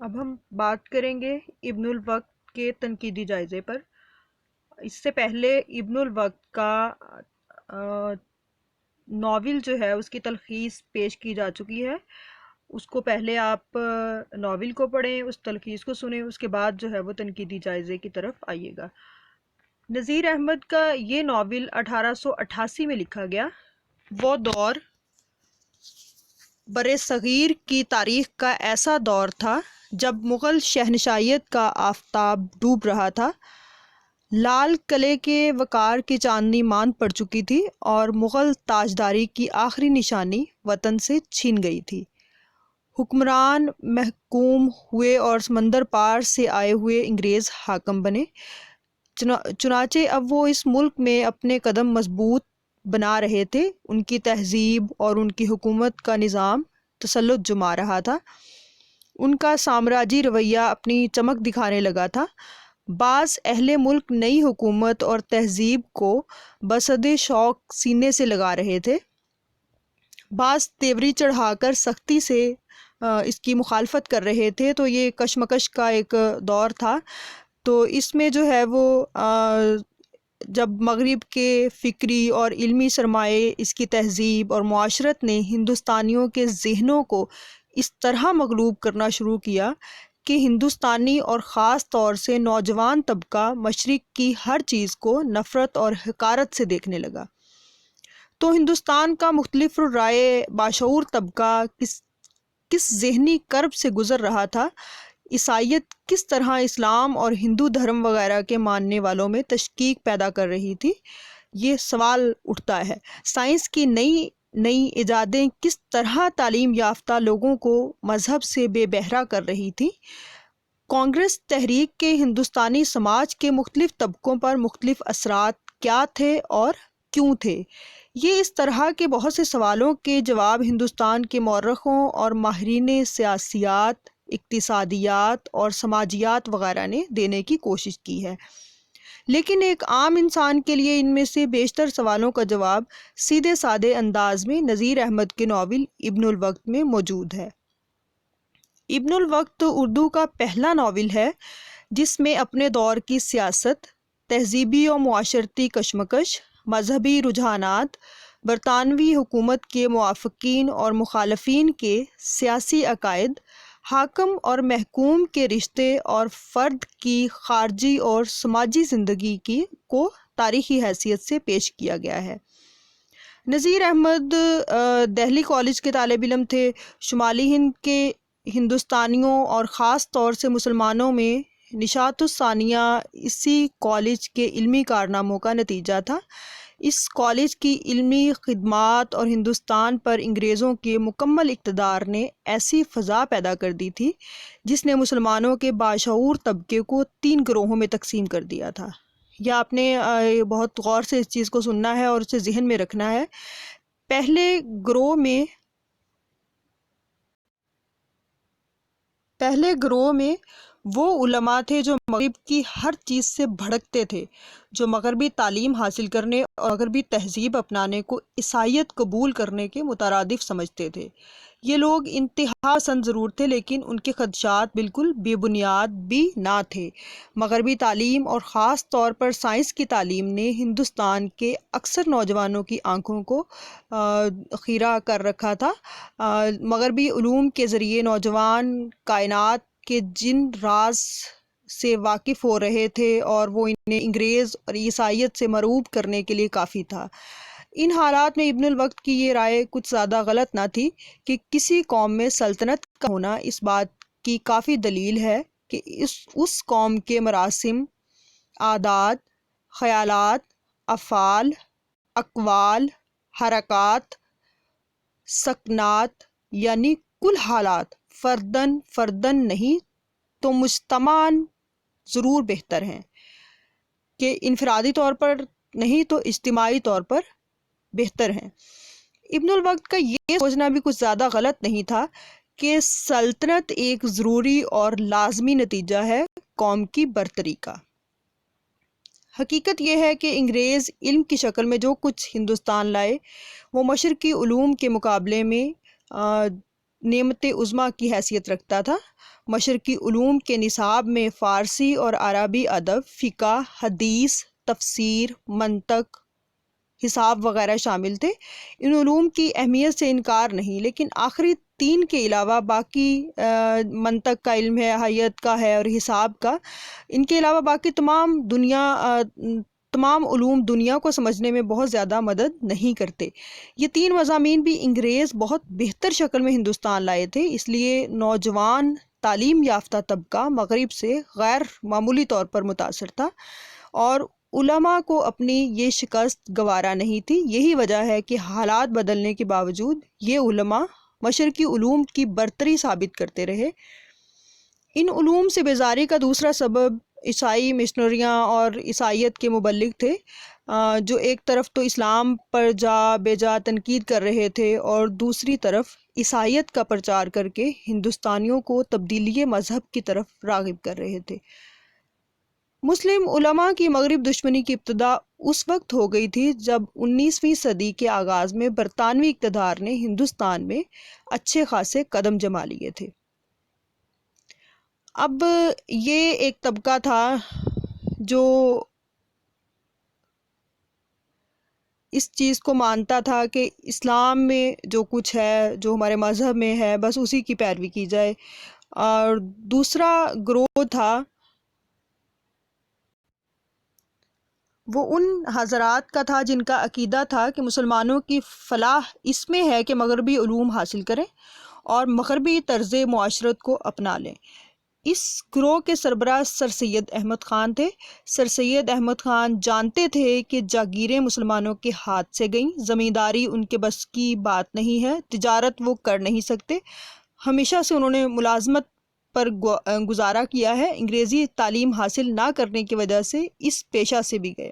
اب ہم بات کریں گے ابن الوقت کے تنقیدی جائزے پر۔ اس سے پہلے ابن الوقت کا ناول جو ہے اس کی تلخیص پیش کی جا چکی ہے۔ اس کو پہلے آپ ناول کو پڑھیں، اس تلخیص کو سنیں، اس کے بعد جو ہے وہ تنقیدی جائزے کی طرف آئیے گا۔ نذیر احمد کا یہ ناول 1888 میں لکھا گیا۔ وہ دور برصغیر کی تاریخ کا ایسا دور تھا جب مغل شہنشاہیت کا آفتاب ڈوب رہا تھا۔ لال قلعے کے وقار کی چاندنی ماند پڑ چکی تھی اور مغل تاجداری کی آخری نشانی وطن سے چھین گئی تھی۔ حکمران محکوم ہوئے اور سمندر پار سے آئے ہوئے انگریز حاکم بنے۔ چنانچہ اب وہ اس ملک میں اپنے قدم مضبوط بنا رہے تھے۔ ان کی تہذیب اور ان کی حکومت کا نظام تسلط جما رہا تھا۔ ان کا سامراجی رویہ اپنی چمک دکھانے لگا تھا۔ بعض اہل ملک نئی حکومت اور تہذیب کو بصد شوق سینے سے لگا رہے تھے، بعض تیوری چڑھا کر سختی سے اس کی مخالفت کر رہے تھے۔ تو یہ کشمکش کا ایک دور تھا۔ تو اس میں جو ہے وہ جب مغرب کے فکری اور علمی سرمایے، اس کی تہذیب اور معاشرت نے ہندوستانیوں کے ذہنوں کو اس طرح مغلوب کرنا شروع کیا کہ ہندوستانی اور خاص طور سے نوجوان طبقہ مشرق کی ہر چیز کو نفرت اور حقارت سے دیکھنے لگا۔ تو ہندوستان کا مختلف رائے باشعور طبقہ کس ذہنی کرب سے گزر رہا تھا، عیسائیت کس طرح اسلام اور ہندو دھرم وغیرہ کے ماننے والوں میں تشکیک پیدا کر رہی تھی، یہ سوال اٹھتا ہے۔ سائنس کی نئی ایجادیں کس طرح تعلیم یافتہ لوگوں کو مذہب سے بے بہرا کر رہی تھی۔ کانگریس تحریک کے ہندوستانی سماج کے مختلف طبقوں پر مختلف اثرات کیا تھے اور کیوں تھے؟ یہ اس طرح کے بہت سے سوالوں کے جواب ہندوستان کے مورخوں اور ماہرین سیاسیات، اقتصادیات اور سماجیات وغیرہ نے دینے کی کوشش کی ہے، لیکن ایک عام انسان کے لیے ان میں سے بیشتر سوالوں کا جواب سیدھے سادے انداز میں نذیر احمد کے ناول ابن الوقت میں موجود ہے۔ ابن الوقت اردو کا پہلا ناول ہے جس میں اپنے دور کی سیاست، تہذیبی و معاشرتی کشمکش، مذہبی رجحانات، برطانوی حکومت کے موافقین اور مخالفین کے سیاسی عقائد، حاکم اور محکوم کے رشتے اور فرد کی خارجی اور سماجی زندگی کو تاریخی حیثیت سے پیش کیا گیا ہے۔ نذیر احمد دہلی کالج کے طالب علم تھے۔ شمالی ہند کے ہندوستانیوں اور خاص طور سے مسلمانوں میں نشاط الثانیہ اسی کالج کے علمی کارناموں کا نتیجہ تھا۔ اس کالج کی علمی خدمات اور ہندوستان پر انگریزوں کے مکمل اقتدار نے ایسی فضا پیدا کر دی تھی جس نے مسلمانوں کے باشعور طبقے کو 3 گروہوں میں تقسیم کر دیا تھا۔ یا آپ نے بہت غور سے اس چیز کو سننا ہے اور اسے ذہن میں رکھنا ہے۔ پہلے گروہ میں وہ علماء تھے جو مغرب کی ہر چیز سے بھڑکتے تھے، جو مغربی تعلیم حاصل کرنے اور مغربی تہذیب اپنانے کو عیسائیت قبول کرنے کے مترادف سمجھتے تھے۔ یہ لوگ انتہا پسند ضرور تھے لیکن ان کے خدشات بالکل بے بنیاد بھی نہ تھے۔ مغربی تعلیم اور خاص طور پر سائنس کی تعلیم نے ہندوستان کے اکثر نوجوانوں کی آنکھوں کو خیرہ کر رکھا تھا۔ مغربی علوم کے ذریعے نوجوان کائنات کے جن راز سے واقف ہو رہے تھے اور وہ انہیں انگریز اور عیسائیت سے مرعوب کرنے کے لیے کافی تھا۔ ان حالات میں ابن الوقت کی یہ رائے کچھ زیادہ غلط نہ تھی کہ کسی قوم میں سلطنت کا ہونا اس بات کی کافی دلیل ہے کہ اس قوم کے مراسم، عادات، خیالات، افعال، اقوال، حرکات، سکنات یعنی کل حالات فردن نہیں تو مجتمعاً ضرور بہتر ہیں، کہ انفرادی طور پر نہیں تو اجتماعی طور پر بہتر ہیں۔ ابن الوقت کا یہ سوچنا بھی کچھ زیادہ غلط نہیں تھا کہ سلطنت ایک ضروری اور لازمی نتیجہ ہے قوم کی برتری کا۔ حقیقت یہ ہے کہ انگریز علم کی شکل میں جو کچھ ہندوستان لائے وہ مشرقی علوم کے مقابلے میں نعمت عظمیٰ کی حیثیت رکھتا تھا۔ مشرقی علوم کے نصاب میں فارسی اور عربی ادب، فقہ، حدیث، تفسیر، منطق، حساب وغیرہ شامل تھے۔ ان علوم کی اہمیت سے انکار نہیں، لیکن آخری تین کے علاوہ باقی منطق کا علم ہے، حیت کا ہے اور حساب کا، ان کے علاوہ باقی تمام علوم دنیا کو سمجھنے میں بہت زیادہ مدد نہیں کرتے۔ یہ تین مضامین بھی انگریز بہت بہتر شکل میں ہندوستان لائے تھے، اس لیے نوجوان تعلیم یافتہ طبقہ مغرب سے غیر معمولی طور پر متاثر تھا، اور علماء کو اپنی یہ شکست گوارا نہیں تھی۔ یہی وجہ ہے کہ حالات بدلنے کے باوجود یہ علماء مشرقی علوم کی برتری ثابت کرتے رہے۔ ان علوم سے بیزاری کا دوسرا سبب عیسائی مشنریاں اور عیسائیت کے مبلغ تھے، جو ایک طرف تو اسلام پر جا بے جا تنقید کر رہے تھے اور دوسری طرف عیسائیت کا پرچار کر کے ہندوستانیوں کو تبدیلی مذہب کی طرف راغب کر رہے تھے۔ مسلم علماء کی مغرب دشمنی کی ابتدا اس وقت ہو گئی تھی جب 19ویں صدی کے آغاز میں برطانوی اقتدار نے ہندوستان میں اچھے خاصے قدم جما لیے تھے۔ اب یہ ایک طبقہ تھا جو اس چیز کو مانتا تھا کہ اسلام میں جو کچھ ہے، جو ہمارے مذہب میں ہے، بس اسی کی پیروی کی جائے، اور دوسرا گروہ تھا وہ ان حضرات کا تھا جن کا عقیدہ تھا کہ مسلمانوں کی فلاح اس میں ہے کہ مغربی علوم حاصل کریں اور مغربی طرز معاشرت کو اپنا لیں۔ اس گروہ کے سربراہ سر سید احمد خان تھے۔ سر سید احمد خان جانتے تھے کہ جاگیریں مسلمانوں کے ہاتھ سے گئیں، زمینداری ان کے بس کی بات نہیں ہے، تجارت وہ کر نہیں سکتے۔ ہمیشہ سے انہوں نے ملازمت پر گزارا کیا ہے، انگریزی تعلیم حاصل نہ کرنے کی وجہ سے اس پیشہ سے بھی گئے،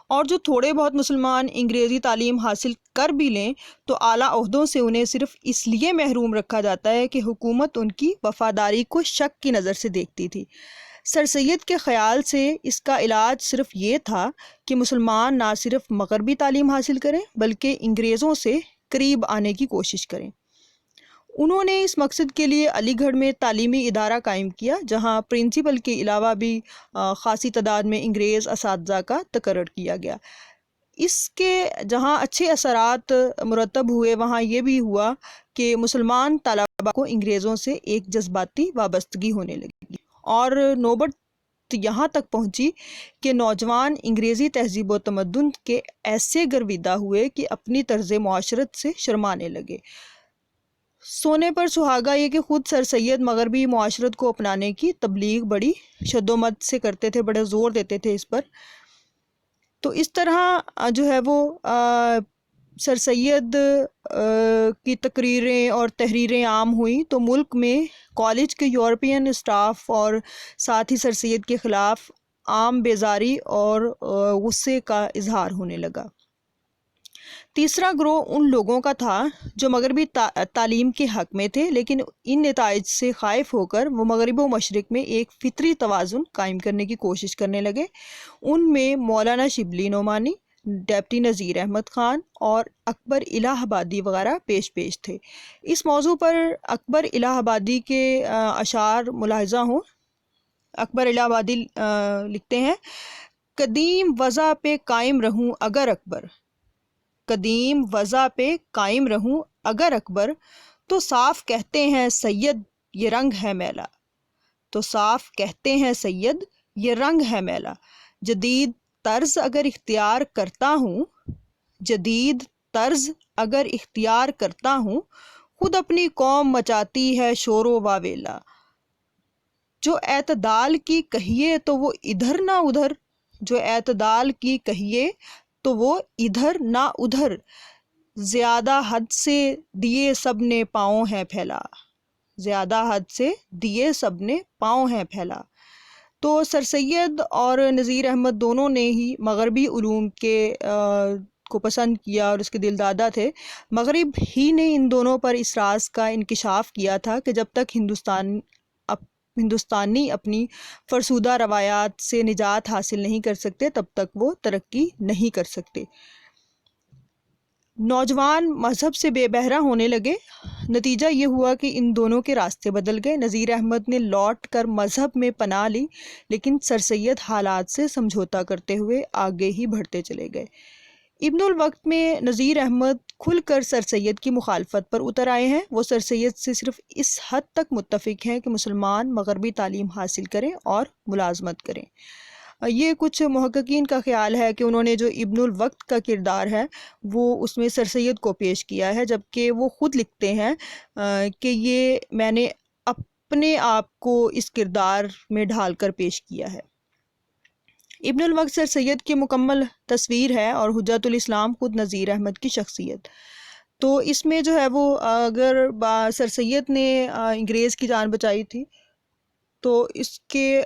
اور جو تھوڑے بہت مسلمان انگریزی تعلیم حاصل کر بھی لیں تو اعلیٰ عہدوں سے انہیں صرف اس لیے محروم رکھا جاتا ہے کہ حکومت ان کی وفاداری کو شک کی نظر سے دیکھتی تھی۔ سر سید کے خیال سے اس کا علاج صرف یہ تھا کہ مسلمان نہ صرف مغربی تعلیم حاصل کریں بلکہ انگریزوں سے قریب آنے کی کوشش کریں۔ انہوں نے اس مقصد کے لیے علی گڑھ میں تعلیمی ادارہ قائم کیا، جہاں پرنسپل کے علاوہ بھی خاصی تعداد میں انگریز اساتذہ کا تقرر کیا گیا۔ اس کے جہاں اچھے اثرات مرتب ہوئے، وہاں یہ بھی ہوا کہ مسلمان طلباء کو انگریزوں سے ایک جذباتی وابستگی ہونے لگی، اور نوبت یہاں تک پہنچی کہ نوجوان انگریزی تہذیب و تمدن کے ایسے گرویدہ ہوئے کہ اپنی طرز معاشرت سے شرمانے لگے۔ سونے پر سہاگا یہ کہ خود سر سید مغربی معاشرت کو اپنانے کی تبلیغ بڑی شد و مد سے کرتے تھے، بڑے زور دیتے تھے اس پر۔ تو اس طرح جو ہے وہ سر سید کی تقریریں اور تحریریں عام ہوئیں تو ملک میں کالج کے یورپین اسٹاف اور ساتھ ہی سر سید کے خلاف عام بیزاری اور غصے کا اظہار ہونے لگا۔ تیسرا گروہ ان لوگوں کا تھا جو مغربی تعلیم کے حق میں تھے، لیکن ان نتائج سے خائف ہو کر وہ مغرب و مشرق میں ایک فطری توازن قائم کرنے کی کوشش کرنے لگے۔ ان میں مولانا شبلی نعمانی، ڈپٹی نذیر احمد خان اور اکبر الہ آبادی وغیرہ پیش تھے۔ اس موضوع پر اکبر الہ آبادی کے اشعار ملاحظہ ہوں۔ اکبر الہ آبادی لکھتے ہیں: قدیم وضع پہ قائم رہوں اگر اکبر، قدیم وضع پہ قائم رہوں اگر اکبر، تو صاف کہتے ہیں سید یہ رنگ ہے میلا، تو صاف کہتے ہیں سید یہ رنگ ہے میلا۔ جدید طرز اگر اختیار کرتا ہوں، جدید طرز اگر اختیار کرتا ہوں، خود اپنی قوم مچاتی ہے شور و واویلا۔ جو اعتدال کی کہیے تو وہ ادھر نہ ادھر، جو اعتدال کی کہیے تو وہ ادھر نہ ادھر، زیادہ حد سے دیے سب نے پاؤں ہے پھیلا، زیادہ حد سے دیے سب نے پاؤں ہے پھیلا۔ تو سر سید اور نذیر احمد دونوں نے ہی مغربی علوم کو پسند کیا اور اس کے دلدادہ تھے۔ مغرب ہی نے ان دونوں پر اس راز کا انکشاف کیا تھا کہ جب تک ہندوستانی اپنی فرسودہ روایات سے نجات حاصل نہیں کر سکتے تب تک وہ ترقی نہیں کر سکتے۔ نوجوان مذہب سے بے بہرا ہونے لگے۔ نتیجہ یہ ہوا کہ ان دونوں کے راستے بدل گئے۔ نذیر احمد نے لوٹ کر مذہب میں پناہ لی، لیکن سر سید حالات سے سمجھوتا کرتے ہوئے آگے ہی بڑھتے چلے گئے۔ ابن الوقت میں نذیر احمد کھل کر سر سید کی مخالفت پر اتر آئے ہیں۔ وہ سر سید سے صرف اس حد تک متفق ہیں کہ مسلمان مغربی تعلیم حاصل کریں اور ملازمت کریں۔ یہ کچھ محققین کا خیال ہے کہ انہوں نے جو ابن الوقت کا کردار ہے وہ اس میں سر سید کو پیش کیا ہے، جبکہ وہ خود لکھتے ہیں کہ یہ میں نے اپنے آپ کو اس کردار میں ڈھال کر پیش کیا ہے۔ ابن الوقت سر سید کی مکمل تصویر ہے اور حجت الاسلام خود نذیر احمد کی شخصیت۔ تو اس میں جو ہے وہ اگر سر سید نے انگریز کی جان بچائی تھی تو اس کے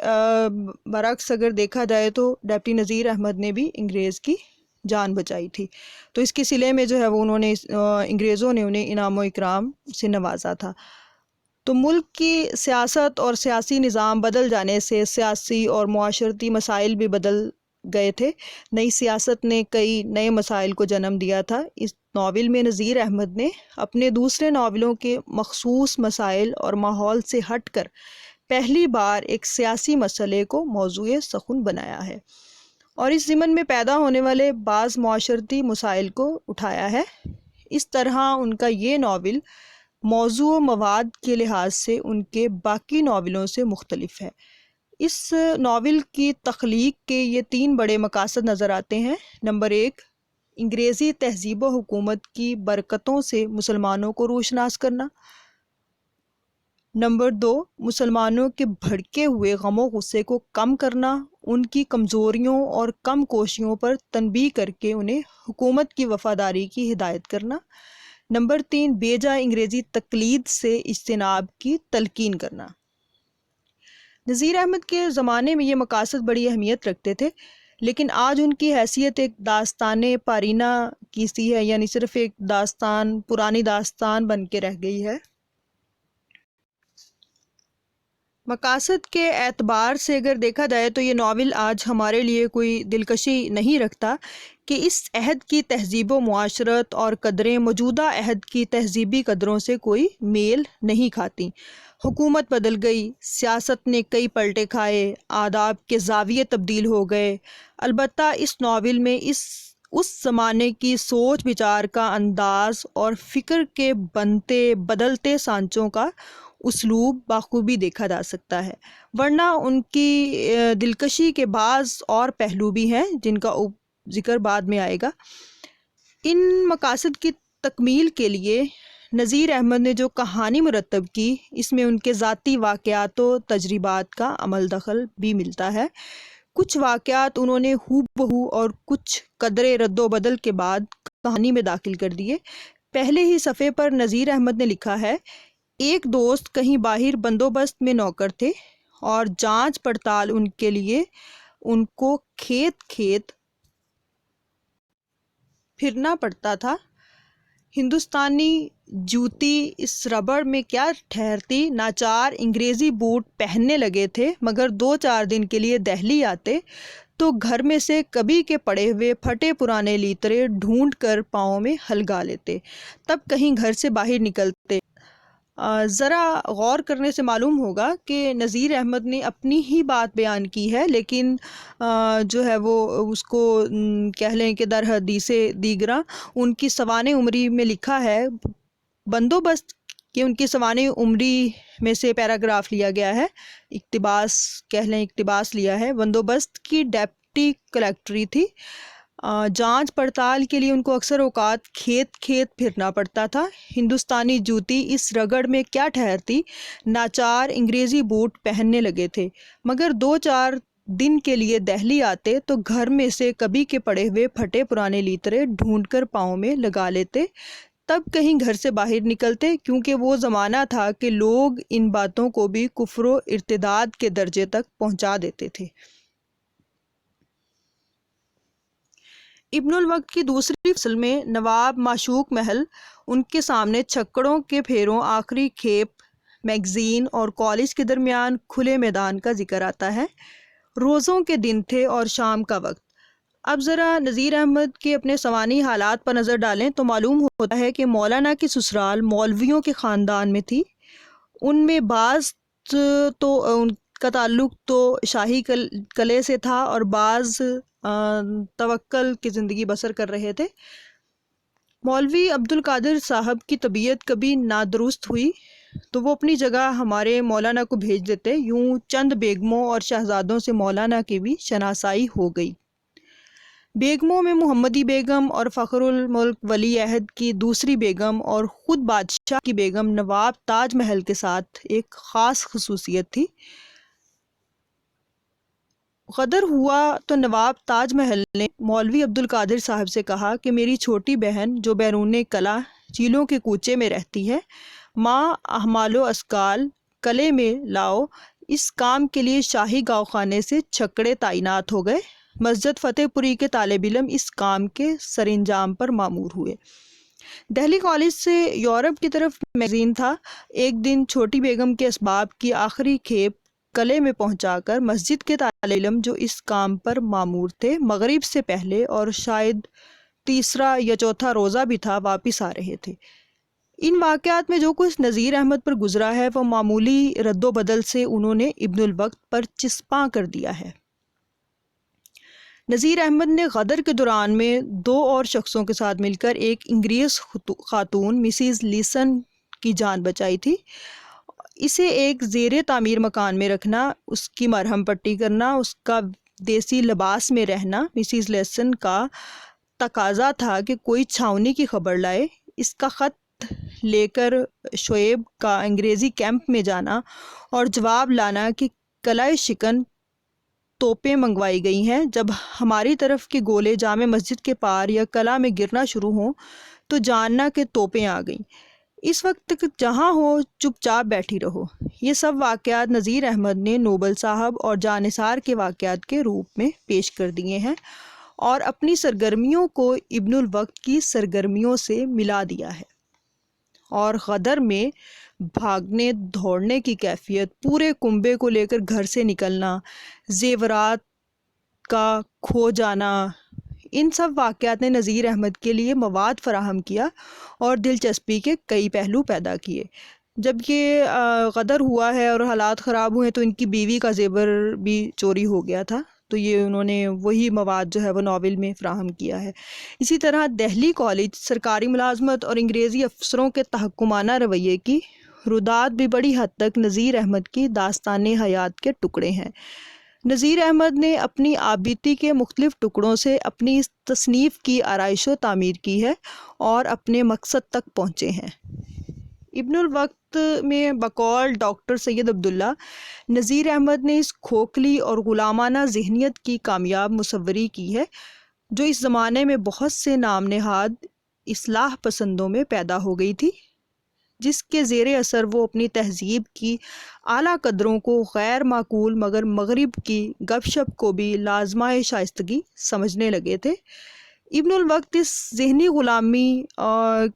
برعکس اگر دیکھا جائے تو ڈپٹی نذیر احمد نے بھی انگریز کی جان بچائی تھی۔ تو اس کے صلے میں جو ہے وہ انہوں نے انگریزوں نے انہیں انعام و اکرام سے نوازا تھا۔ تو ملک کی سیاست اور سیاسی نظام بدل جانے سے سیاسی اور معاشرتی مسائل بھی بدل گئے تھے۔ نئی سیاست نے کئی نئے مسائل کو جنم دیا تھا۔ اس ناول میں نذیر احمد نے اپنے دوسرے ناولوں کے مخصوص مسائل اور ماحول سے ہٹ کر پہلی بار ایک سیاسی مسئلے کو موضوع سخن بنایا ہے اور اس ضمن میں پیدا ہونے والے بعض معاشرتی مسائل کو اٹھایا ہے۔ اس طرح ان کا یہ ناول موضوع و مواد کے لحاظ سے ان کے باقی ناولوں سے مختلف ہے۔ اس ناول کی تخلیق کے یہ 3 بڑے مقاصد نظر آتے ہیں۔ نمبر 1، انگریزی تہذیب و حکومت کی برکتوں سے مسلمانوں کو روشناس کرنا۔ نمبر 2، مسلمانوں کے بھڑکے ہوئے غم و غصے کو کم کرنا، ان کی کمزوریوں اور کم کوشیوں پر تنبیہ کر کے انہیں حکومت کی وفاداری کی ہدایت کرنا۔ نمبر 3، بے جا انگریزی تقلید سے اجتناب کی تلقین کرنا۔ نذیر احمد کے زمانے میں یہ مقاصد بڑی اہمیت رکھتے تھے، لیکن آج ان کی حیثیت ایک داستان پارینہ کی سی ہے، یعنی صرف ایک داستان، پرانی داستان بن کے رہ گئی ہے۔ مقاصد کے اعتبار سے اگر دیکھا جائے تو یہ ناول آج ہمارے لیے کوئی دلکشی نہیں رکھتا کہ اس عہد کی تہذیب و معاشرت اور قدریں موجودہ عہد کی تہذیبی قدروں سے کوئی میل نہیں کھاتی۔ حکومت بدل گئی، سیاست نے کئی پلٹے کھائے، آداب کے زاویے تبدیل ہو گئے۔ البتہ اس ناول میں اس زمانے کی سوچ بچار کا انداز اور فکر کے بنتے بدلتے سانچوں کا اسلوب بخوبی دیکھا جا سکتا ہے، ورنہ ان کی دلکشی کے بعض اور پہلو بھی ہیں جن کا ذکر بعد میں آئے گا۔ ان مقاصد کی تکمیل کے لیے نذیر احمد نے جو کہانی مرتب کی، اس میں ان کے ذاتی واقعات و تجربات کا عمل دخل بھی ملتا ہے۔ کچھ واقعات انہوں نے ہو بہو اور کچھ قدرے رد و بدل کے بعد کہانی میں داخل کر دیے۔ پہلے ہی صفحے پر نذیر احمد نے لکھا ہے، ایک دوست کہیں باہر بندوبست میں نوکر تھے اور جانچ پڑتال ان کے لیے ان کو کھیت کھیت پھرنا پڑتا تھا۔ ہندوستانی جوتی اس ربڑ میں کیا ٹھہرتی، ناچار انگریزی بوٹ پہننے لگے تھے، مگر 2-4 دن کے لیے دہلی آتے تو گھر میں سے کبھی کے پڑے ہوئے پھٹے پرانے لیترے ڈھونڈ کر پاؤں میں ہلگا لیتے، تب کہیں گھر سے باہر نکلتے۔ ذرا غور کرنے سے معلوم ہوگا کہ نذیر احمد نے اپنی ہی بات بیان کی ہے، لیکن جو ہے وہ اس کو کہہ لیں کہ در حدیث دیگراں ان کی سوانح عمری میں لکھا ہے، بندوبست کہ ان کی سوانح عمری میں سے پیراگراف لیا گیا ہے، اقتباس کہہ لیں، اقتباس لیا ہے۔ بندوبست کی ڈپٹی کلیکٹری تھی، جانچ پڑتال کے لیے ان کو اکثر اوقات کھیت کھیت پھرنا پڑتا تھا۔ ہندوستانی جوتی اس رگڑ میں کیا ٹھہرتی، ناچار انگریزی بوٹ پہننے لگے تھے، مگر 2-4 دن کے لیے دہلی آتے تو گھر میں سے کبھی کے پڑے ہوئے پھٹے پرانے لیترے ڈھونڈ کر پاؤں میں لگا لیتے، تب کہیں گھر سے باہر نکلتے، کیونکہ وہ زمانہ تھا کہ لوگ ان باتوں کو بھی کفر و ارتداد کے درجے تک پہنچا دیتے تھے۔ ابن الوقت کی دوسری فصل میں نواب معشوق محل، ان کے سامنے چھکڑوں کے پھیروں، آخری کھیپ، میگزین اور کالج کے درمیان کھلے میدان کا ذکر آتا ہے۔ روزوں کے دن تھے اور شام کا وقت، اب ذرا نذیر احمد کے اپنے سوانح حالات پر نظر ڈالیں تو معلوم ہوتا ہے کہ مولانا کی سسرال مولویوں کے خاندان میں تھی۔ ان میں بعض تو ان کا تعلق تو شاہی قلعے سے تھا اور بعض توکل کی زندگی بسر کر رہے تھے۔ مولوی عبد القادر صاحب کی طبیعت کبھی نادرست ہوئی تو وہ اپنی جگہ ہمارے مولانا کو بھیج دیتے۔ یوں چند بیگموں اور شہزادوں سے مولانا کی بھی شناسائی ہو گئی۔ بیگموں میں محمدی بیگم اور فخر الملک ولی عہد کی دوسری بیگم اور خود بادشاہ کی بیگم نواب تاج محل کے ساتھ ایک خاص خصوصیت تھی۔ غدر ہوا تو نواب تاج محل نے مولوی عبد القادر صاحب سے کہا کہ میری چھوٹی بہن جو بیرون قلعہ چیلوں کے کوچے میں رہتی ہے، ماں احمال و اسکال قلعے میں لاؤ۔ اس کام کے لیے شاہی گاؤں خانے سے چھکڑے تعینات ہو گئے۔ مسجد فتح پوری کے طالب علم اس کام کے سر انجام پر مامور ہوئے۔ دہلی کالج سے یورپ کی طرف میگزین تھا۔ ایک دن چھوٹی بیگم کے اسباب کی آخری کھیپ قلعے میں پہنچا کر مسجد کے طالب علم جو اس کام پر مامور تھے مغرب سے پہلے اور شاید تیسرا یا چوتھا روزہ بھی تھا واپس آ رہے تھے۔ ان واقعات میں جو کچھ نذیر احمد پر گزرا ہے وہ معمولی رد و بدل سے انہوں نے ابن الوقت پر چسپاں کر دیا ہے۔ نذیر احمد نے غدر کے دوران میں 2 اور شخصوں کے ساتھ مل کر ایک انگریز خاتون مسز لیسن کی جان بچائی تھی۔ اسے ایک زیر تعمیر مکان میں رکھنا، اس کی مرہم پٹی کرنا، اس کا دیسی لباس میں رہنا مسز لیسن کا تقاضا تھا کہ کوئی چھاؤنی کی خبر لائے۔ اس کا خط لے کر شعیب کا انگریزی کیمپ میں جانا اور جواب لانا کہ قلعہ شکن توپیں منگوائی گئی ہیں، جب ہماری طرف کے گولے جامع مسجد کے پار یا قلعہ میں گرنا شروع ہوں تو جاننا کہ توپیں آ گئیں۔ اس وقت تک جہاں ہو چپ چاپ بیٹھی رہو۔ یہ سب واقعات نذیر احمد نے نوبل صاحب اور جانثار کے واقعات کے روپ میں پیش کر دیے ہیں اور اپنی سرگرمیوں کو ابن الوقت کی سرگرمیوں سے ملا دیا ہے۔ اور غدر میں بھاگنے دوڑنے کی کیفیت، پورے کنبے کو لے کر گھر سے نکلنا، زیورات کا کھو جانا، ان سب واقعات نے نذیر احمد کے لیے مواد فراہم کیا اور دلچسپی کے کئی پہلو پیدا کیے۔ جب یہ غدر ہوا ہے اور حالات خراب ہوئے تو ان کی بیوی کا زیور بھی چوری ہو گیا تھا، تو یہ انہوں نے وہی مواد جو ہے وہ ناول میں فراہم کیا ہے۔ اسی طرح دہلی کالج، سرکاری ملازمت اور انگریزی افسروں کے تحکمانہ رویے کی ردات بھی بڑی حد تک نذیر احمد کی داستان حیات کے ٹکڑے ہیں۔ نذیر احمد نے اپنی آبیتی کے مختلف ٹکڑوں سے اپنی اس تصنیف کی آرائش و تعمیر کی ہے اور اپنے مقصد تک پہنچے ہیں۔ ابن الوقت میں بقول ڈاکٹر سید عبداللہ، نذیر احمد نے اس کھوکھلی اور غلامانہ ذہنیت کی کامیاب مصوری کی ہے جو اس زمانے میں بہت سے نام نہاد اصلاح پسندوں میں پیدا ہو گئی تھی، جس کے زیر اثر وہ اپنی تہذیب کی اعلیٰ قدروں کو غیر معقول مگر مغرب کی گپ شپ کو بھی لازمہ شائستگی سمجھنے لگے تھے۔ ابن الوقت اس ذہنی غلامی اور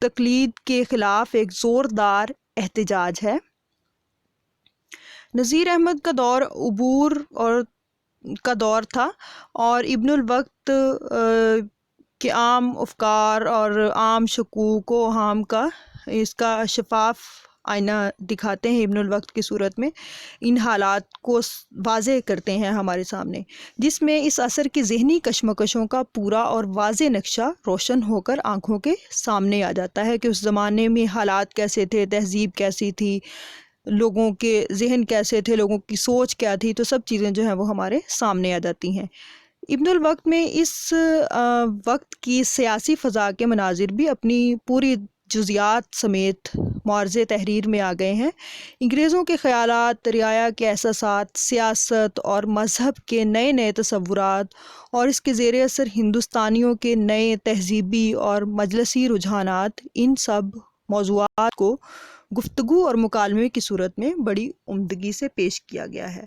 تقلید کے خلاف ایک زوردار احتجاج ہے۔ نذیر احمد کا دور عبور کا دور تھا اور ابن الوقت کے عام افکار اور عام شکوک و اوہام کا اس کا شفاف آئینہ دکھاتے ہیں۔ ابن الوقت کی صورت میں ان حالات کو واضح کرتے ہیں ہمارے سامنے، جس میں اس عصر کی ذہنی کشمکشوں کا پورا اور واضح نقشہ روشن ہو کر آنکھوں کے سامنے آ جاتا ہے کہ اس زمانے میں حالات کیسے تھے، تہذیب کیسی تھی، لوگوں کے ذہن کیسے تھے، لوگوں کی سوچ کیا تھی، تو سب چیزیں جو ہیں وہ ہمارے سامنے آ جاتی ہیں۔ ابن الوقت میں اس وقت کی سیاسی فضا کے مناظر بھی اپنی پوری جزیات سمیت معرض تحریر میں آ گئے ہیں۔ انگریزوں کے خیالات، رعایا کے احساسات، سیاست اور مذہب کے نئے نئے تصورات اور اس کے زیر اثر ہندوستانیوں کے نئے تہذیبی اور مجلسی رجحانات، ان سب موضوعات کو گفتگو اور مکالمے کی صورت میں بڑی عمدگی سے پیش کیا گیا ہے۔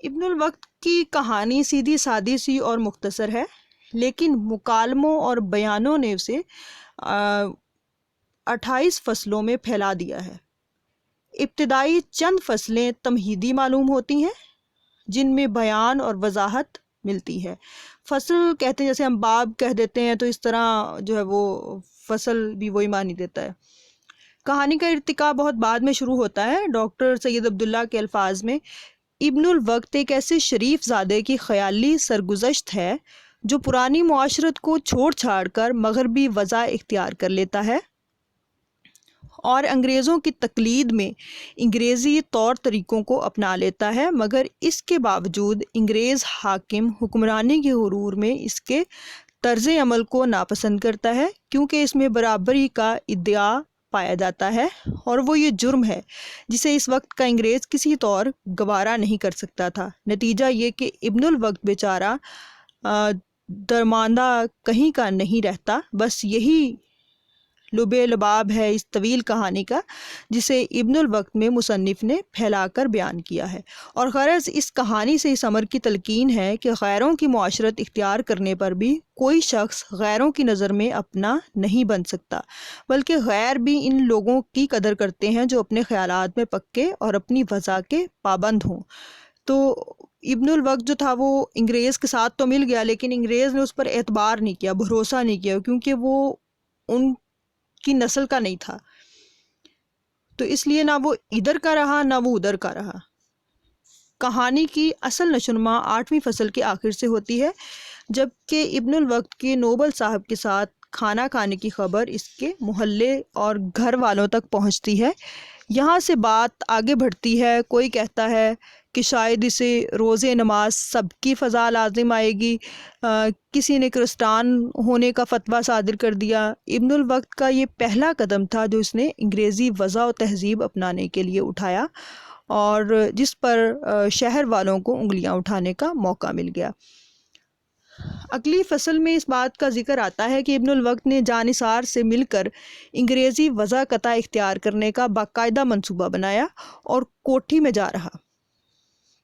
ابن الوقت کی کہانی سیدھی سادی سی اور مختصر ہے، لیکن مکالموں اور بیانوں نے اسے 28 فصلوں میں پھیلا دیا ہے۔ ابتدائی چند فصلیں تمہیدی معلوم ہوتی ہیں، جن میں بیان اور وضاحت ملتی ہے۔ فصل کہتے ہیں، جیسے ہم باب کہہ دیتے ہیں تو اس طرح جو ہے وہ فصل بھی وہی معنی دیتا ہے۔ کہانی کا ارتقا بہت بعد میں شروع ہوتا ہے۔ ڈاکٹر سید عبداللہ کے الفاظ میں، ابن الوقت ایک ایسے شریف زادے کی خیالی سرگزشت ہے جو پرانی معاشرت کو چھوڑ چھاڑ کر مغربی وضع اختیار کر لیتا ہے اور انگریزوں کی تقلید میں انگریزی طور طریقوں کو اپنا لیتا ہے، مگر اس کے باوجود انگریز حاکم حکمرانی کے غرور میں اس کے طرز عمل کو ناپسند کرتا ہے، کیونکہ اس میں برابری کا ادعا پایا جاتا ہے، اور وہ یہ جرم ہے جسے اس وقت کا انگریز کسی طور گوارا نہیں کر سکتا تھا۔ نتیجہ یہ کہ ابن الوقت بیچارہ درماندہ کہیں کا نہیں رہتا۔ بس یہی لب لباب ہے اس طویل کہانی کا جسے ابن الوقت میں مصنف نے پھیلا کر بیان کیا ہے، اور غرض اس کہانی سے اس امر کی تلقین ہے کہ غیروں کی معاشرت اختیار کرنے پر بھی کوئی شخص غیروں کی نظر میں اپنا نہیں بن سکتا، بلکہ غیر بھی ان لوگوں کی قدر کرتے ہیں جو اپنے خیالات میں پکے اور اپنی وضع کے پابند ہوں۔ تو ابن الوقت جو تھا وہ انگریز کے ساتھ تو مل گیا، لیکن انگریز نے اس پر اعتبار نہیں کیا، بھروسہ نہیں کیا، کیونکہ وہ ان کی نسل کا نہیں تھا، تو اس لیے نہ وہ ادھر کا رہا نہ وہ ادھر کا رہا۔ کہانی کی اصل نشوونما 8ویں فصل کے آخر سے ہوتی ہے، جبکہ ابن الوقت کے نوبل صاحب کے ساتھ کھانا کھانے کی خبر اس کے محلے اور گھر والوں تک پہنچتی ہے۔ یہاں سے بات آگے بڑھتی ہے، کوئی کہتا ہے کہ شاید اسے روز نماز سب کی فضا لازم آئے گی، کسی نے کرسٹان ہونے کا فتویٰ صادر کر دیا۔ ابن الوقت کا یہ پہلا قدم تھا جو اس نے انگریزی وضع و تہذیب اپنانے کے لیے اٹھایا، اور جس پر شہر والوں کو انگلیاں اٹھانے کا موقع مل گیا۔ اگلی فصل میں اس بات کا ذکر آتا ہے کہ ابن الوقت نے جانثار سے مل کر انگریزی وضع قطع اختیار کرنے کا باقاعدہ منصوبہ بنایا اور کوٹھی میں جا رہا۔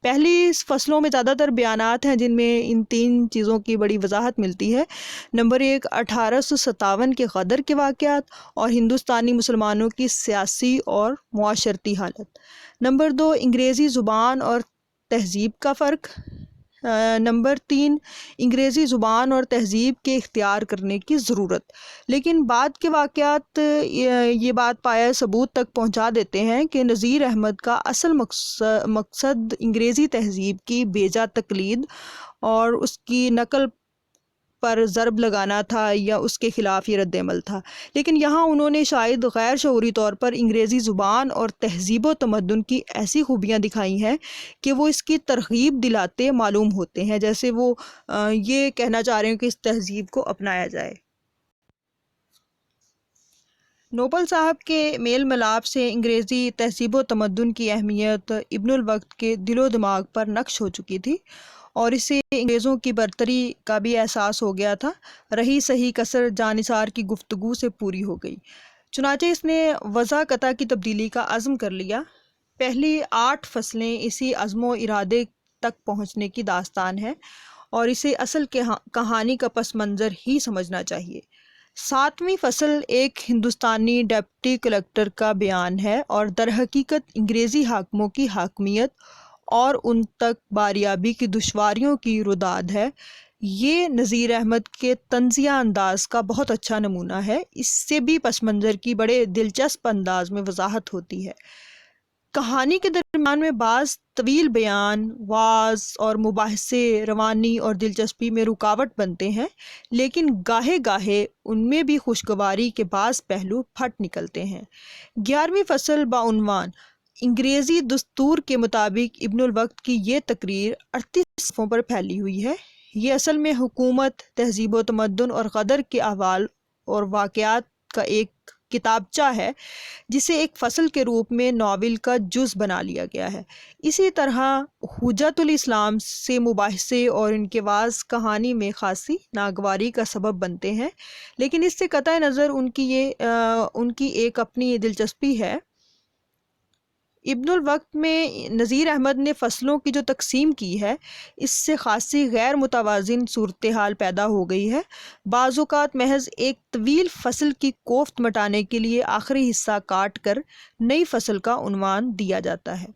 پہلی فصلوں میں زیادہ تر بیانات ہیں جن میں ان 3 چیزوں کی بڑی وضاحت ملتی ہے۔ نمبر 1، 1857 کے غدر کے واقعات اور ہندوستانی مسلمانوں کی سیاسی اور معاشرتی حالت۔ نمبر 2، انگریزی زبان اور تہذیب کا فرق۔ نمبر 3، انگریزی زبان اور تہذیب کے اختیار کرنے کی ضرورت۔ لیکن بعد کے واقعات یہ بات پایا ثبوت تک پہنچا دیتے ہیں کہ نذیر احمد کا اصل مقصد انگریزی تہذیب کی بیجا تقلید اور اس کی نقل پر ضرب لگانا تھا، یا اس کے خلاف یہ رد عمل تھا۔ لیکن یہاں انہوں نے شاید غیر شعوری طور پر انگریزی زبان اور تہذیب و تمدن کی ایسی خوبیاں دکھائی ہیں کہ وہ اس کی ترغیب دلاتے معلوم ہوتے ہیں، جیسے وہ یہ کہنا چاہ رہے ہیں کہ اس تہذیب کو اپنایا جائے۔ نوبل صاحب کے میل ملاپ سے انگریزی تہذیب و تمدن کی اہمیت ابن الوقت کے دل و دماغ پر نقش ہو چکی تھی، اور اسے انگریزوں کی برتری کا بھی احساس ہو گیا تھا۔ رہی صحیح کسر جانثار کی گفتگو سے پوری ہو گئی، چنانچہ اس نے وضع قطع کی تبدیلی کا عزم کر لیا۔ پہلی 8 فصلیں اسی عزم و ارادے تک پہنچنے کی داستان ہے، اور اسے اصل کہانی کا پس منظر ہی سمجھنا چاہیے۔ 7ویں فصل ایک ہندوستانی ڈپٹی کلکٹر کا بیان ہے، اور در حقیقت انگریزی حاکموں کی حاکمیت اور ان تک باریابی کی دشواریوں کی رداد ہے۔ یہ نذیر احمد کے طنزیہ انداز کا بہت اچھا نمونہ ہے۔ اس سے بھی پس منظر کی بڑے دلچسپ انداز میں وضاحت ہوتی ہے۔ کہانی کے درمیان میں بعض طویل بیان، وعظ اور مباحثے روانی اور دلچسپی میں رکاوٹ بنتے ہیں، لیکن گاہے گاہے ان میں بھی خوشگواری کے بعض پہلو پھٹ نکلتے ہیں۔ 11ویں فصل بعنوان انگریزی دستور کے مطابق ابن الوقت کی یہ تقریر 38 صفحوں پر پھیلی ہوئی ہے۔ یہ اصل میں حکومت، تہذیب و تمدن اور غدر کے احوال اور واقعات کا ایک کتابچہ ہے، جسے ایک فصل کے روپ میں ناول کا جز بنا لیا گیا ہے۔ اسی طرح حجت الاسلام سے مباحثے اور ان کے وعظ کہانی میں خاصی ناگواری کا سبب بنتے ہیں، لیکن اس سے قطع نظر ان کی ایک اپنی دلچسپی ہے۔ ابن الوقت میں نذیر احمد نے فصلوں کی جو تقسیم کی ہے، اس سے خاصی غیر متوازن صورتحال پیدا ہو گئی ہے۔ بعض اوقات محض ایک طویل فصل کی کوفت مٹانے کے لیے آخری حصہ کاٹ کر نئی فصل کا عنوان دیا جاتا ہے۔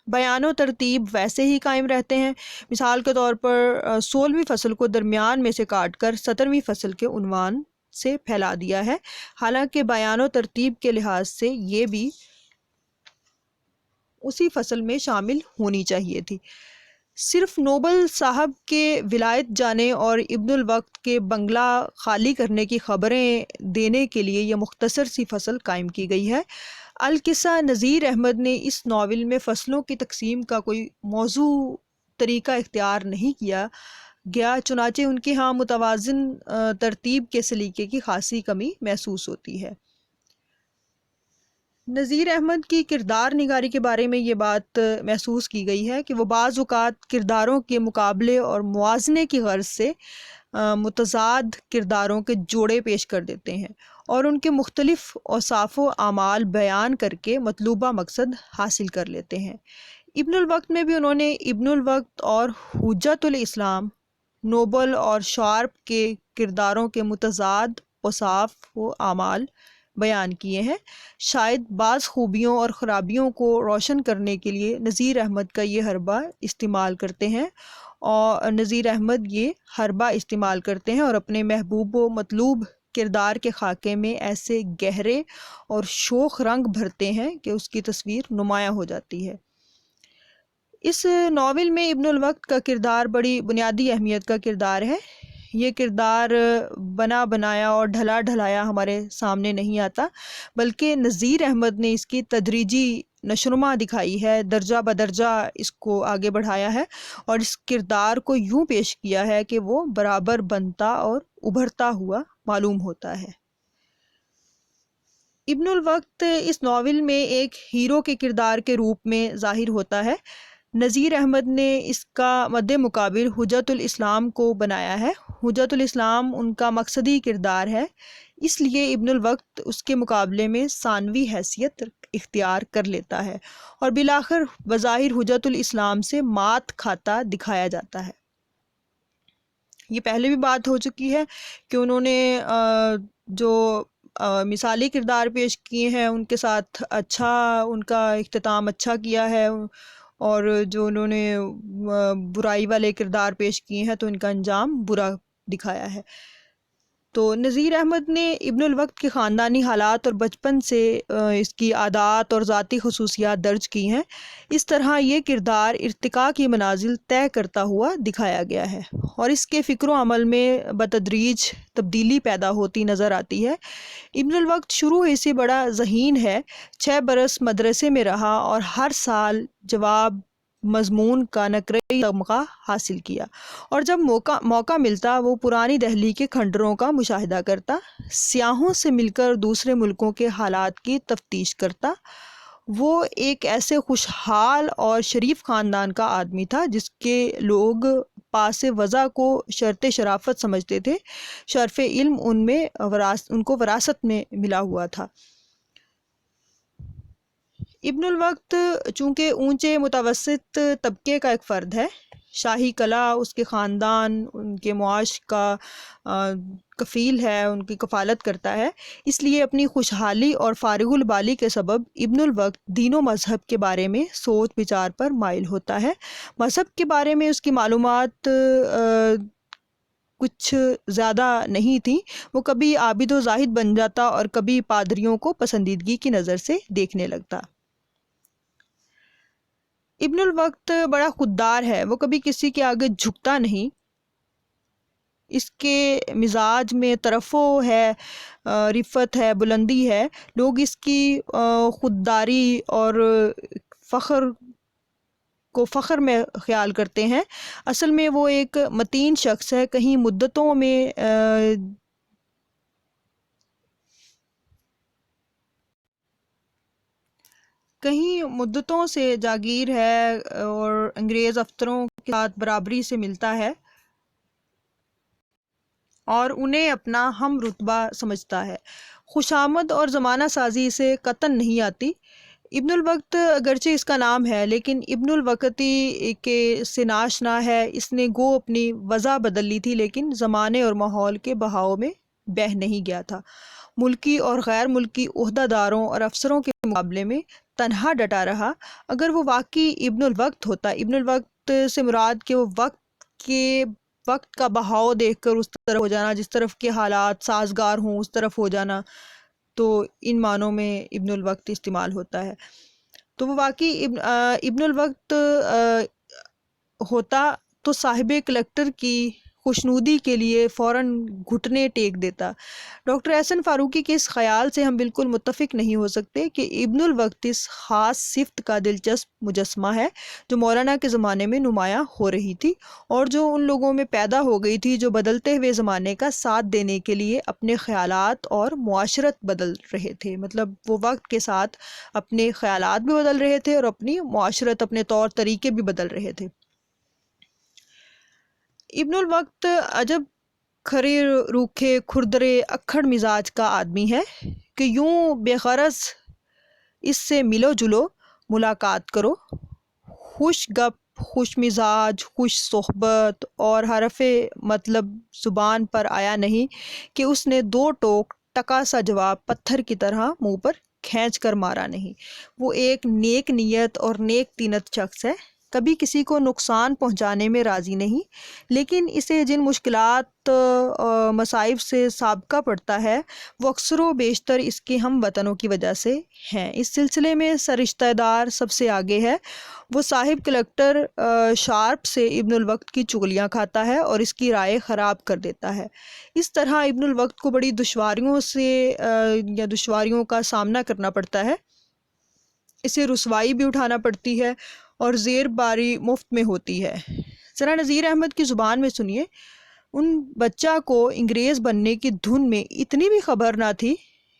بیان و ترتیب ویسے ہی قائم رہتے ہیں۔ مثال کے طور پر 16ویں فصل کو درمیان میں سے کاٹ کر 17ویں فصل کے عنوان سے پھیلا دیا ہے، حالانکہ بیان و ترتیب کے لحاظ سے یہ بھی اسی فصل میں شامل ہونی چاہیے تھی۔ صرف نوبل صاحب کے ولایت جانے اور ابن الوقت کے بنگلہ خالی کرنے کی خبریں دینے کے لیے یہ مختصر سی فصل قائم کی گئی ہے۔ القصہ نذیر احمد نے اس ناول میں فصلوں کی تقسیم کا کوئی موضوع طریقہ اختیار نہیں کیا گیا، چنانچہ ان کے ہاں متوازن ترتیب کے سلیقے کی خاصی کمی محسوس ہوتی ہے۔ نذیر احمد کی کردار نگاری کے بارے میں یہ بات محسوس کی گئی ہے کہ وہ بعض اوقات کرداروں کے مقابلے اور موازنے کی غرض سے متضاد کرداروں کے جوڑے پیش کر دیتے ہیں اور ان کے مختلف اوصاف و اعمال بیان کر کے مطلوبہ مقصد حاصل کر لیتے ہیں۔ ابن الوقت میں بھی انہوں نے ابن الوقت اور حجت الاسلام، نوبل اور شارپ کے کرداروں کے متضاد اوصاف و اعمال بیان کیے ہیں۔ شاید بعض خوبیوں اور خرابیوں کو روشن کرنے کے لیے نذیر احمد کا یہ حربہ استعمال کرتے ہیں اور اپنے محبوب و مطلوب کردار کے خاکے میں ایسے گہرے اور شوخ رنگ بھرتے ہیں کہ اس کی تصویر نمایاں ہو جاتی ہے۔ اس ناول میں ابن الوقت کا کردار بڑی بنیادی اہمیت کا کردار ہے۔ یہ کردار بنا بنایا اور ڈھلا ڈھلایا ہمارے سامنے نہیں آتا، بلکہ نذیر احمد نے اس کی تدریجی نشوونما دکھائی ہے، درجہ بدرجہ اس کو آگے بڑھایا ہے اور اس کردار کو یوں پیش کیا ہے کہ وہ برابر بنتا اور ابھرتا ہوا معلوم ہوتا ہے۔ ابن الوقت اس ناول میں ایک ہیرو کے کردار کے روپ میں ظاہر ہوتا ہے۔ نذیر احمد نے اس کا مد مقابل حجت الاسلام کو بنایا ہے۔ حجت الاسلام ان کا مقصدی کردار ہے، اس لیے ابن الوقت اس کے مقابلے میں ثانوی حیثیت اختیار کر لیتا ہے اور بالآخر بظاہر حجت الاسلام سے مات کھاتا دکھایا جاتا ہے۔ یہ پہلے بھی بات ہو چکی ہے کہ انہوں نے جو مثالی کردار پیش کیے ہیں ان کے ساتھ ان کا اختتام اچھا کیا ہے، اور جو انہوں نے برائی والے کردار پیش کیے ہیں تو ان کا انجام برا دکھایا ہے۔ تو نذیر احمد نے ابن الوقت کے خاندانی حالات اور بچپن سے اس کی عادات اور ذاتی خصوصیات درج کی ہیں۔ اس طرح یہ کردار ارتقاء کی منازل طے کرتا ہوا دکھایا گیا ہے اور اس کے فکر و عمل میں بتدریج تبدیلی پیدا ہوتی نظر آتی ہے۔ ابن الوقت شروع ہی سے بڑا ذہین ہے، 6 برس مدرسے میں رہا اور ہر سال جواب مضمون کا نقرئی تمغہ حاصل کیا، اور جب موقع ملتا وہ پرانی دہلی کے کھنڈروں کا مشاہدہ کرتا، سیاحوں سے مل کر دوسرے ملکوں کے حالات کی تفتیش کرتا۔ وہ ایک ایسے خوشحال اور شریف خاندان کا آدمی تھا جس کے لوگ پاس وضع کو شرط شرافت سمجھتے تھے۔ شرف علم ان کو وراثت میں ملا ہوا تھا۔ ابن الوقت چونکہ اونچے متوسط طبقے کا ایک فرد ہے، شاہی قلعہ اس کے خاندان ان کے معاش کا کفیل ہے، ان کی کفالت کرتا ہے، اس لیے اپنی خوشحالی اور فارغ البالی کے سبب ابن الوقت دین و مذہب کے بارے میں سوچ بچار پر مائل ہوتا ہے۔ مذہب کے بارے میں اس کی معلومات کچھ زیادہ نہیں تھی، وہ کبھی عابد و زاہد بن جاتا اور کبھی پادریوں کو پسندیدگی کی نظر سے دیکھنے لگتا۔ ابن الوقت بڑا خوددار ہے، وہ کبھی کسی کے آگے جھکتا نہیں، اس کے مزاج میں ترفع ہے، رفت ہے، بلندی ہے۔ لوگ اس کی خودداری اور فخر میں خیال کرتے ہیں، اصل میں وہ ایک متین شخص ہے، کہیں مدتوں سے جاگیر ہے اور انگریز افسروں کے ساتھ برابری سے ملتا ہے اور انہیں اپنا ہم رتبہ سمجھتا ہے۔ خوشامد اور زمانہ سازی سے قطعاً نہیں آتی۔ ابن الوقت اگرچہ اس کا نام ہے لیکن ابن الوقتی کے سے ناشنا ہے، اس نے گو اپنی وضع بدل لی تھی لیکن زمانے اور ماحول کے بہاؤ میں بہہ نہیں گیا تھا۔ ملکی اور غیر ملکی عہدہ داروں اور افسروں کے مقابلے میں تنہا ڈٹا رہا۔ اگر وہ واقعی ابن الوقت ہوتا، ابن الوقت سے مراد کہ وہ وقت کا بہاؤ دیکھ کر اس طرف ہو جانا، جس طرف کے حالات سازگار ہوں اس طرف ہو جانا، تو ان معنوں میں ابن الوقت استعمال ہوتا ہے۔ تو وہ واقعی ابن الوقت ہوتا تو صاحب کلکٹر کی خوشنودی کے لیے فوراً گھٹنے ٹیک دیتا۔ ڈاکٹر احسن فاروقی کے اس خیال سے ہم بالکل متفق نہیں ہو سکتے کہ ابن الوقت اس خاص صفت کا دلچسپ مجسمہ ہے جو مولانا کے زمانے میں نمایاں ہو رہی تھی اور جو ان لوگوں میں پیدا ہو گئی تھی جو بدلتے ہوئے زمانے کا ساتھ دینے کے لیے اپنے خیالات اور معاشرت بدل رہے تھے۔ مطلب وہ وقت کے ساتھ اپنے خیالات بھی بدل رہے تھے اور اپنی معاشرت، اپنے طور طریقے بھی بدل رہے تھے۔ ابن الوقت عجب کھرے روکھے کھردرے اکھڑ مزاج کا آدمی ہے کہ یوں بے غرض اس سے ملو جلو، ملاقات کرو، خوش گپ، خوش مزاج، خوش صحبت، اور حرف مطلب زبان پر آیا نہیں کہ اس نے دو ٹوک ٹکا سا جواب پتھر کی طرح منہ پر کھینچ کر مارا نہیں۔ وہ ایک نیک نیت اور نیک طینت شخص ہے، کبھی کسی کو نقصان پہنچانے میں راضی نہیں، لیکن اسے جن مشکلات مصائب سے سابقہ پڑتا ہے وہ اکثر و بیشتر اس کے ہم وطنوں کی وجہ سے ہیں۔ اس سلسلے میں سرشتہ دار سب سے آگے ہے۔ وہ صاحب کلکٹر شارپ سے ابن الوقت کی چغلیاں کھاتا ہے اور اس کی رائے خراب کر دیتا ہے۔ اس طرح ابن الوقت کو بڑی دشواریوں کا سامنا کرنا پڑتا ہے، اسے رسوائی بھی اٹھانا پڑتی ہے اور زیر باری مفت میں ہوتی ہے۔ ذرا نذیر احمد کی زبان میں سنیے، ان بچہ کو انگریز بننے کی دھن میں اتنی بھی خبر نہ تھی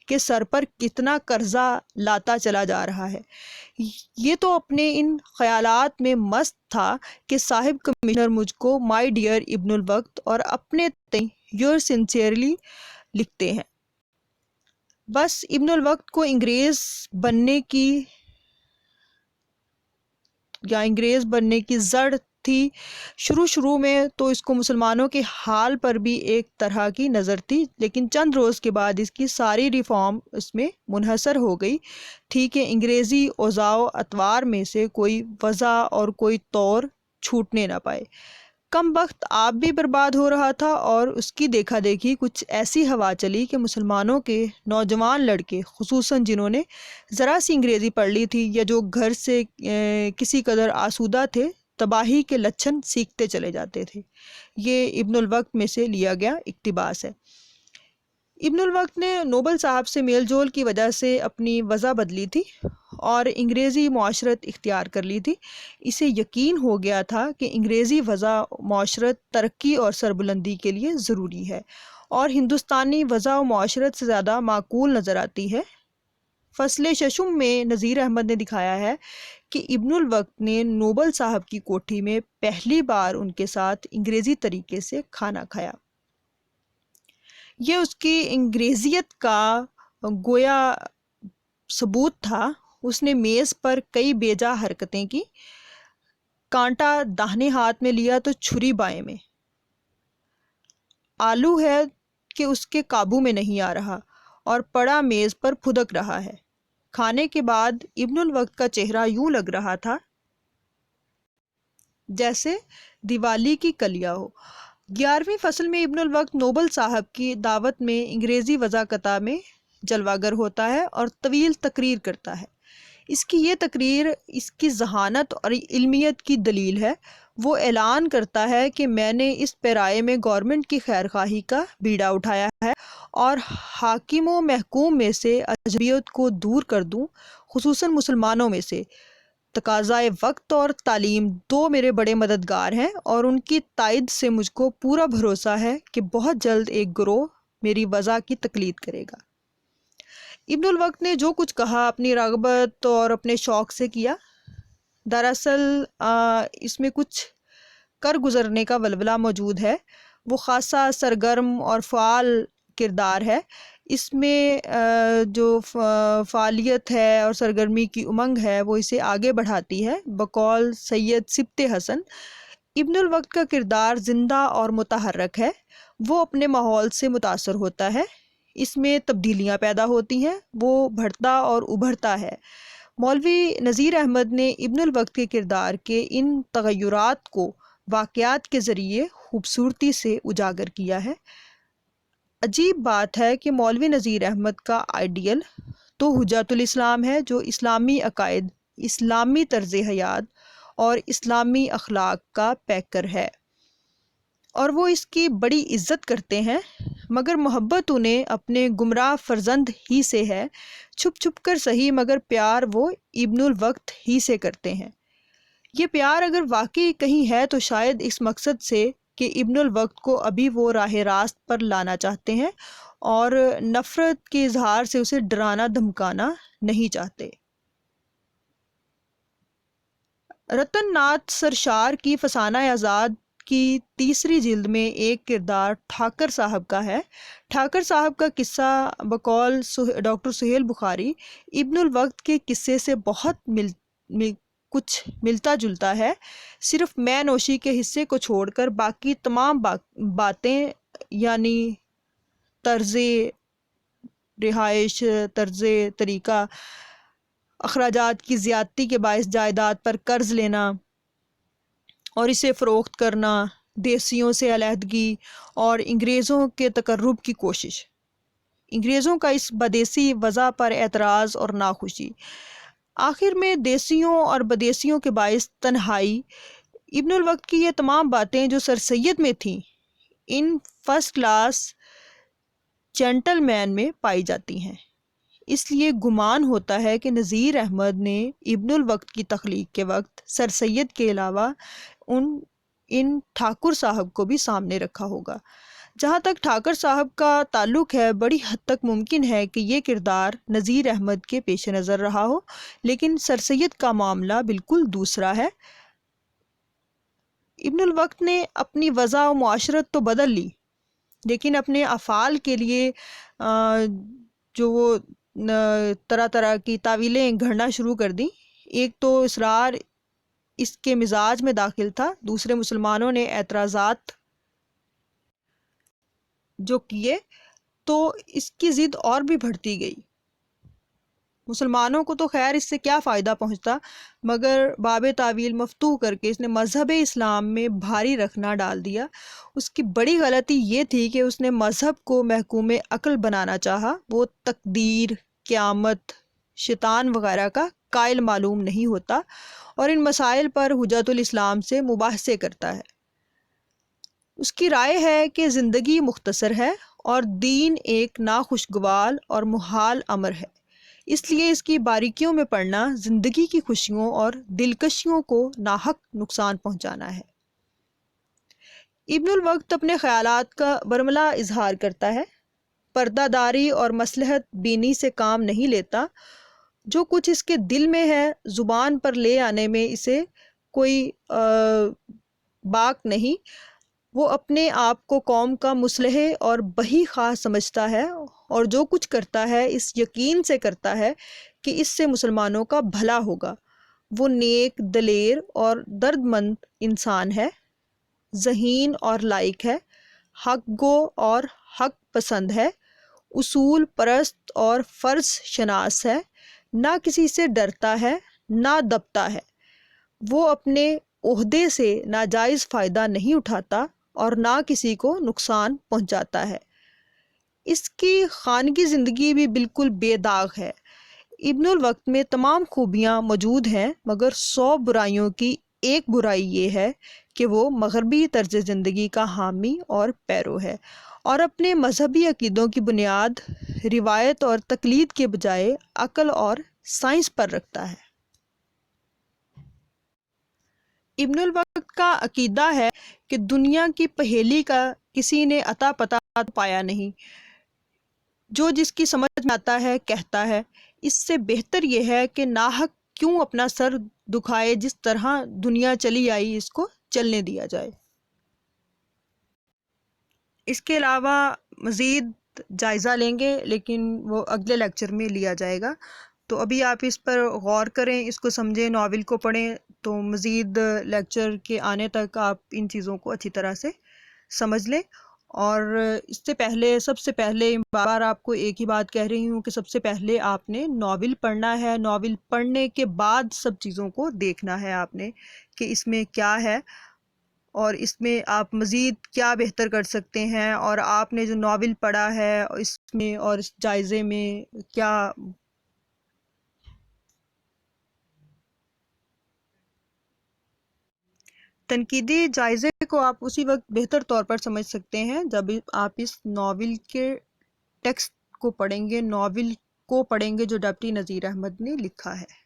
کہ سر پر کتنا قرضہ لاتا چلا جا رہا ہے۔ یہ تو اپنے ان خیالات میں مست تھا کہ صاحب کمشنر مجھ کو مائی ڈیئر ابن الوقت اور اپنے تئیں یور سنسیئرلی لکھتے ہیں۔ بس ابن الوقت کو انگریز بننے کی زڑ تھی۔ شروع میں تو اس کو مسلمانوں کے حال پر بھی ایک طرح کی نظر تھی، لیکن چند روز کے بعد اس کی ساری ریفارم اس میں منحصر ہو گئی تھی کہ انگریزی اوضاع و اطوار میں سے کوئی وضع اور کوئی طور چھوٹنے نہ پائے۔ کم بخت آپ بھی برباد ہو رہا تھا اور اس کی دیکھا دیکھی کچھ ایسی ہوا چلی کہ مسلمانوں کے نوجوان لڑکے، خصوصاً جنہوں نے ذرا سی انگریزی پڑھ لی تھی یا جو گھر سے کسی قدر آسودہ تھے، تباہی کے لچھن سیکھتے چلے جاتے تھے۔ یہ ابن الوقت میں سے لیا گیا اقتباس ہے۔ ابن الوقت نے نوبل صاحب سے میل جول کی وجہ سے اپنی وضع بدلی تھی اور انگریزی معاشرت اختیار کر لی تھی۔ اسے یقین ہو گیا تھا کہ انگریزی وضع معاشرت ترقی اور سربلندی کے لیے ضروری ہے اور ہندوستانی وضع و معاشرت سے زیادہ معقول نظر آتی ہے۔ فصل ششم میں نذیر احمد نے دکھایا ہے کہ ابن الوقت نے نوبل صاحب کی کوٹھی میں پہلی بار ان کے ساتھ انگریزی طریقے سے کھانا کھایا۔ یہ اس کی انگریزیت کا گویا ثبوت تھا۔ اس نے میز پر کئی بیجا حرکتیں کی، کانٹا داہنے ہاتھ میں لیا تو چھری بائیں میں۔ آلو ہے کہ اس کے قابو میں نہیں آ رہا اور پڑا میز پر پھدک رہا ہے۔ کھانے کے بعد ابن الوقت کا چہرہ یوں لگ رہا تھا جیسے دیوالی کی کلیاں ہو۔ 11ویں فصل میں ابن الوقت نوبل صاحب کی دعوت میں انگریزی وضاقتہ میں جلوہ گر ہوتا ہے اور طویل تقریر کرتا ہے۔ اس کی یہ تقریر اس کی ذہانت اور علمیت کی دلیل ہے۔ وہ اعلان کرتا ہے کہ میں نے اس پیرائے میں گورنمنٹ کی خیر خواہی کا بیڑا اٹھایا ہے اور حاکم و محکوم میں سے عجمیت کو دور کر دوں، خصوصاً مسلمانوں میں سے۔ تقاضائے وقت اور تعلیم دو میرے بڑے مددگار ہیں اور ان کی تائید سے مجھ کو پورا بھروسہ ہے کہ بہت جلد ایک گروہ میری وضع کی تقلید کرے گا۔ ابن الوقت نے جو کچھ کہا اپنی رغبت اور اپنے شوق سے کیا۔ دراصل اس میں کچھ کر گزرنے کا ولولہ موجود ہے۔ وہ خاصا سرگرم اور فعال کردار ہے۔ اس میں جو فعالیت ہے اور سرگرمی کی امنگ ہے وہ اسے آگے بڑھاتی ہے۔ بقول سید سبط حسن، ابن الوقت کا کردار زندہ اور متحرک ہے۔ وہ اپنے ماحول سے متاثر ہوتا ہے، اس میں تبدیلیاں پیدا ہوتی ہیں، وہ بڑھتا اور ابھرتا ہے۔ مولوی نذیر احمد نے ابن الوقت کے کردار کے ان تغیرات کو واقعات کے ذریعے خوبصورتی سے اجاگر کیا ہے۔ عجیب بات ہے کہ مولوی نذیر احمد کا آئیڈیل تو حجت الاسلام ہے، جو اسلامی عقائد، اسلامی طرز حیات اور اسلامی اخلاق کا پیکر ہے، اور وہ اس کی بڑی عزت کرتے ہیں، مگر محبت انہیں اپنے گمراہ فرزند ہی سے ہے، چھپ چھپ کر صحیح مگر پیار وہ ابن الوقت ہی سے کرتے ہیں۔ یہ پیار اگر واقعی کہیں ہے تو شاید اس مقصد سے کہ ابن الوقت کو ابھی وہ راہ راست پر لانا چاہتے ہیں اور نفرت کے اظہار سے اسے ڈرانا دھمکانا نہیں چاہتے۔ رتن ناتھ سرشار کی فسانہ آزاد کی تیسری جلد میں ایک کردار ٹھاکر صاحب کا ہے۔ ٹھاکر صاحب کا قصہ بقول ڈاکٹر سہیل بخاری ابن الوقت کے قصے سے بہت کچھ ملتا جلتا ہے، صرف میں نوشی کے حصے کو چھوڑ کر باقی تمام باتیں، یعنی طرز رہائش، طرز طریقہ، اخراجات کی زیادتی کے باعث جائیداد پر قرض لینا اور اسے فروخت کرنا، دیسیوں سے علیحدگی اور انگریزوں کے تقرب کی کوشش، انگریزوں کا اس بدیسی وضع پر اعتراض اور ناخوشی، آخر میں دیسیوں اور بدیسیوں کے باعث تنہائی، ابن الوقت کی یہ تمام باتیں جو سر سید میں تھیں ان فرسٹ کلاس جینٹل مین میں پائی جاتی ہیں۔ اس لیے گمان ہوتا ہے کہ نذیر احمد نے ابن الوقت کی تخلیق کے وقت سر سید کے علاوہ ان ٹھاکر صاحب کو بھی سامنے رکھا ہوگا۔ جہاں تک ٹھاکر صاحب کا تعلق ہے، بڑی حد تک ممکن ہے کہ یہ کردار نذیر احمد کے پیش نظر رہا ہو، لیکن سر سید کا معاملہ بالکل دوسرا ہے۔ ابن الوقت نے اپنی وضع و معاشرت تو بدل لی، لیکن اپنے افعال کے لیے جو وہ طرح طرح کی تعویلیں گھڑنا شروع کر دیں۔ ایک تو اسرار اس کے مزاج میں داخل تھا، دوسرے مسلمانوں نے اعتراضات جو کیے تو اس کی ضد اور بھی بڑھتی گئی۔ مسلمانوں کو تو خیر اس سے کیا فائدہ پہنچتا، مگر باب تعویل مفتوح کر کے اس نے مذہب اسلام میں بھاری رکھنا ڈال دیا۔ اس کی بڑی غلطی یہ تھی کہ اس نے مذہب کو محکوم عقل بنانا چاہا۔ وہ تقدیر، قیامت، شیطان وغیرہ کا قائل معلوم نہیں ہوتا اور ان مسائل پر حجت الاسلام سے مباحثے کرتا ہے۔ اس کی رائے ہے کہ زندگی مختصر ہے اور دین ایک ناخوشگوار اور محال امر ہے، اس لیے اس کی باریکیوں میں پڑنا زندگی کی خوشیوں اور دلکشیوں کو ناحق نقصان پہنچانا ہے۔ ابن الوقت اپنے خیالات کا برملا اظہار کرتا ہے، پردہ داری اور مصلحت بینی سے کام نہیں لیتا، جو کچھ اس کے دل میں ہے زبان پر لے آنے میں اسے کوئی باک نہیں۔ وہ اپنے آپ کو قوم کا مصلح اور بہی خواہ سمجھتا ہے اور جو کچھ کرتا ہے اس یقین سے کرتا ہے کہ اس سے مسلمانوں کا بھلا ہوگا۔ وہ نیک، دلیر اور درد مند انسان ہے، ذہین اور لائق ہے، حق گو اور حق پسند ہے، اصول پرست اور فرض شناس ہے، نہ کسی سے ڈرتا ہے نہ دبتا ہے، وہ اپنے عہدے سے ناجائز فائدہ نہیں اٹھاتا اور نہ کسی کو نقصان پہنچاتا ہے۔ اس کی خانگی زندگی بھی بالکل بے داغ ہے۔ ابن الوقت میں تمام خوبیاں موجود ہیں، مگر 100 برائیوں کی ایک برائی یہ ہے کہ وہ مغربی طرز زندگی کا حامی اور پیرو ہے اور اپنے مذہبی عقیدوں کی بنیاد روایت اور تقلید کے بجائے عقل اور سائنس پر رکھتا ہے۔ ابن الوقت کا عقیدہ ہے کہ دنیا کی پہیلی کا کسی نے عطا پتہ پایا نہیں، جو جس کی سمجھ میں آتا ہے کہتا ہے۔ اس سے بہتر یہ ہے کہ ناحق کیوں اپنا سر دکھائے، جس طرح دنیا چلی آئی اس کو چلنے دیا جائے۔ اس کے علاوہ مزید جائزہ لیں گے، لیکن وہ اگلے لیکچر میں لیا جائے گا، تو ابھی آپ اس پر غور کریں، اس کو سمجھیں، ناول کو پڑھیں، تو مزید لیکچر کے آنے تک آپ ان چیزوں کو اچھی طرح سے سمجھ لیں اور اس سے پہلے سب سے پہلے بار آپ کو ایک ہی بات کہہ رہی ہوں کہ سب سے پہلے آپ نے ناول پڑھنا ہے، ناول پڑھنے کے بعد سب چیزوں کو دیکھنا ہے آپ نے کہ اس میں کیا ہے اور اس میں آپ مزید کیا بہتر کر سکتے ہیں، اور آپ نے جو ناول پڑھا ہے اس میں اور اس جائزے میں کیا تنقیدی جائزے کو آپ اسی وقت بہتر طور پر سمجھ سکتے ہیں جب آپ اس ناول کے ٹیکسٹ کو پڑھیں گے، ناول کو پڑھیں گے جو ڈپٹی نذیر احمد نے لکھا ہے۔